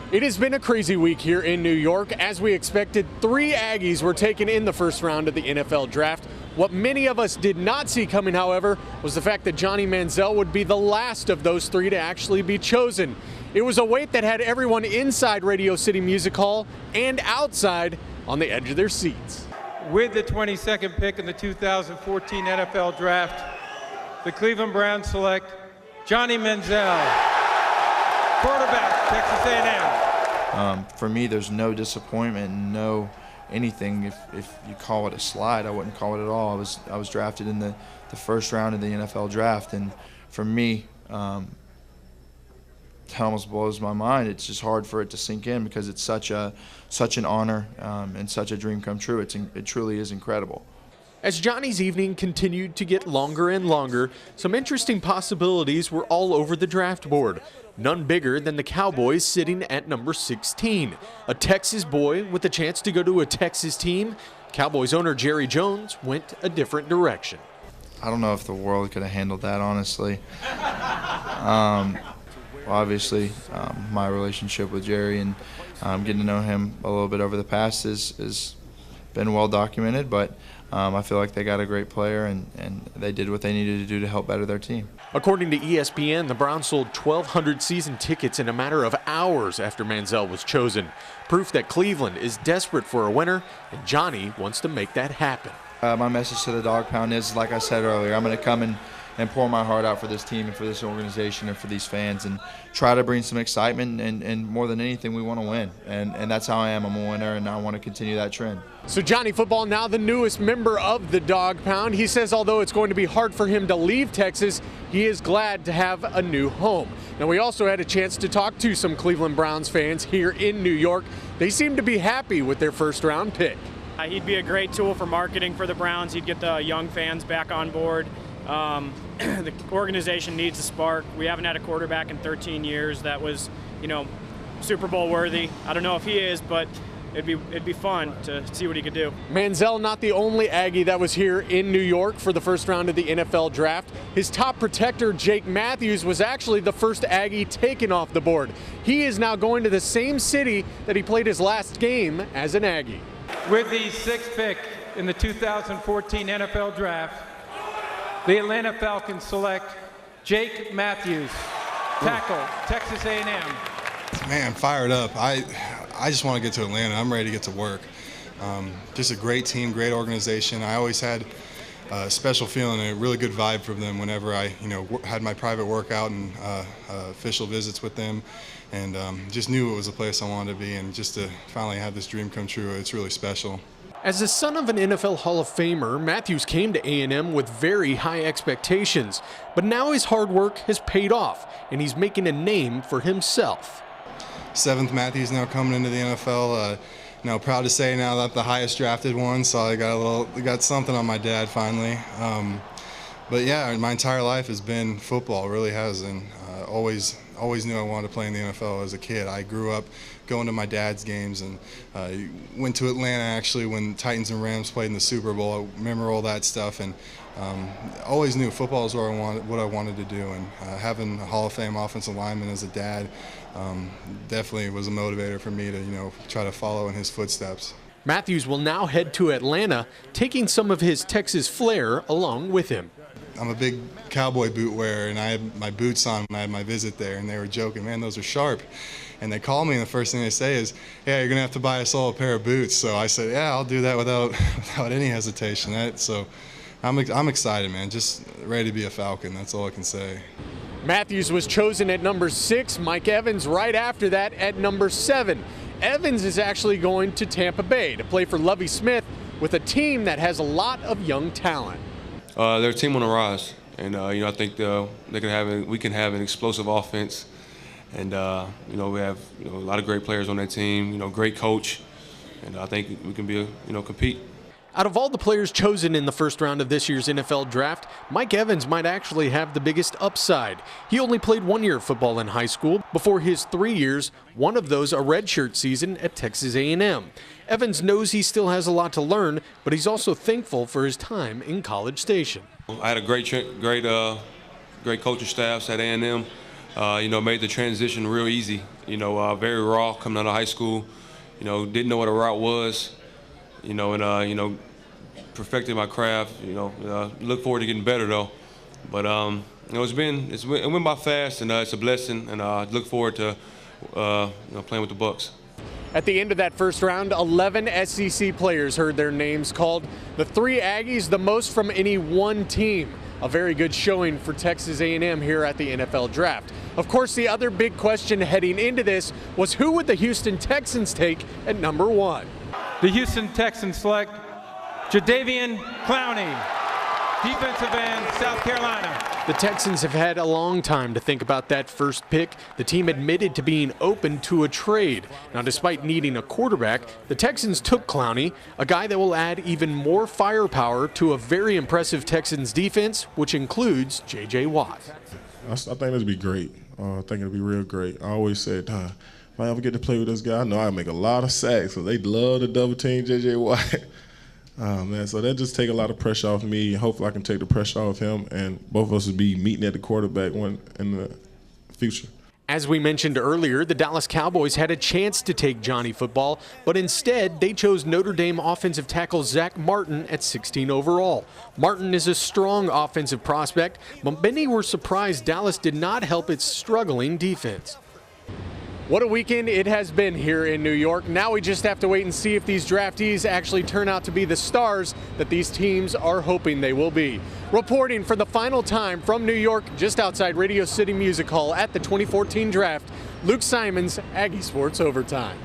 It has been a crazy week here in New York. As we expected, 3 Aggies were taken in the first round of the NFL Draft. What many of us did not see coming, however, was the fact that Johnny Manziel would be the last of those 3 to actually be chosen. It was a wait that had everyone inside Radio City Music Hall and outside on the edge of their seats. With the 22nd pick in the 2014 NFL Draft, the Cleveland Browns select Johnny Manziel, quarterback, Texas A&M. For me, there's no disappointment, no anything. If you call it a slide, I wouldn't call it at all. I was drafted in the first round of the NFL Draft, and for me, it almost blows my mind. It's just hard for it to sink in because it's such an honor and such a dream come true. It truly is incredible. As Johnny's evening continued to get longer and longer, some interesting possibilities were all over the draft board. None bigger than the Cowboys sitting at number 16. A Texas boy with a chance to go to a Texas team. Cowboys owner Jerry Jones went a different direction. I don't know if the world could have handled that, honestly. Obviously, my relationship with Jerry and getting to know him a little bit over the past has been well documented, but I feel like they got a great player and they did what they needed to do to help better their team. According to ESPN, the Browns sold 1,200 season tickets in a matter of hours after Manziel was chosen. Proof that Cleveland is desperate for a winner, and Johnny wants to make that happen. My message to the Dog Pound is, like I said earlier, I'm going to come and pour my heart out for this team and for this organization and for these fans and try to bring some excitement, and more than anything, we want to win. And that's how I am. I'm a winner, and I want to continue that trend. So Johnny Football, now the newest member of the Dog Pound. He says although it's going to be hard for him to leave Texas, he is glad to have a new home. Now, we also had a chance to talk to some Cleveland Browns fans here in New York. They seem to be happy with their first-round pick. He'd be a great tool for marketing for the Browns. He'd get the young fans back on board. The organization needs a spark. We haven't had a quarterback in 13 years that was, Super Bowl worthy. I don't know if he is, but it'd be fun to see what he could do. Manziel, not the only Aggie that was here in New York for the first round of the NFL Draft. His top protector, Jake Matthews, was actually the first Aggie taken off the board. He is now going to the same city that he played his last game as an Aggie. With the 6th pick in the 2014 NFL Draft, the Atlanta Falcons select Jake Matthews, tackle, Texas A&M. Man, fired up. I just want to get to Atlanta. I'm ready to get to work. Just a great team, great organization. I always had a special feeling, a really good vibe from them whenever I, had my private workout and official visits with them, and just knew it was a place I wanted to be. And just to finally have this dream come true, it's really special. As the son of an NFL Hall of Famer, Matthews came to A&M with very high expectations. But now his hard work has paid off, and he's making a name for himself. 7th Matthews now coming into the NFL. Proud to say now that the highest drafted one, so I got something on my dad finally. But yeah, my entire life has been football, really has, and always knew I wanted to play in the NFL as a kid. I grew up going to my dad's games and went to Atlanta actually when Titans and Rams played in the Super Bowl. I remember all that stuff, and always knew football is what I wanted to do. And having a Hall of Fame offensive lineman as a dad definitely was a motivator for me to try to follow in his footsteps. Matthews will now head to Atlanta, taking some of his Texas flair along with him. I'm a big cowboy boot wearer, and I had my boots on when I had my visit there, and they were joking, man, those are sharp. And they call me, and the first thing they say is, yeah, you're going to have to buy us all a pair of boots. So I said, yeah, I'll do that without any hesitation. So I'm excited, man, just ready to be a Falcon. That's all I can say. Matthews was chosen at number 6, Mike Evans right after that at number 7. Evans is actually going to Tampa Bay to play for Lovie Smith with a team that has a lot of young talent. They're a team on the rise, and I think we can have an explosive offense, and we have a lot of great players on that team. Great coach, and I think we can be compete. Out of all the players chosen in the first round of this year's NFL Draft, Mike Evans might actually have the biggest upside. He only played 1 year of football in high school before his 3 years, one of those a redshirt season at Texas A&M. Evans knows he still has a lot to learn, but he's also thankful for his time in College Station. I had a great coaching staffs at A&M. made the transition real easy. Very raw coming out of high school. Didn't know what a route was. And perfected my craft. Look forward to getting better though. But it went by fast, and it's a blessing. And I look forward to playing with the Bucs. At the end of that first round, 11 SEC players heard their names called. The 3 Aggies, the most from any one team. A very good showing for Texas A&M here at the NFL Draft. Of course, the other big question heading into this was who would the Houston Texans take at number 1? The Houston Texans select Jadeveon Clowney, defensive end, South Carolina. The Texans have had a long time to think about that first pick. The team admitted to being open to a trade. Now, despite needing a quarterback, the Texans took Clowney, a guy that will add even more firepower to a very impressive Texans defense, which includes J.J. Watt. I think it'll be great. I think it'll be real great. I always said, if I ever get to play with this guy, I know I make a lot of sacks, so they love to double team J.J. Watt. So that just take a lot of pressure off me. Hopefully I can take the pressure off him, and both of us will be meeting at the quarterback one in the future. As we mentioned earlier, the Dallas Cowboys had a chance to take Johnny Football, but instead they chose Notre Dame offensive tackle Zach Martin at 16 overall. Martin is a strong offensive prospect, but many were surprised Dallas did not help its struggling defense. What a weekend it has been here in New York. Now we just have to wait and see if these draftees actually turn out to be the stars that these teams are hoping they will be. Reporting for the final time from New York, just outside Radio City Music Hall at the 2014 Draft, Luke Simons, Aggie Sports Overtime.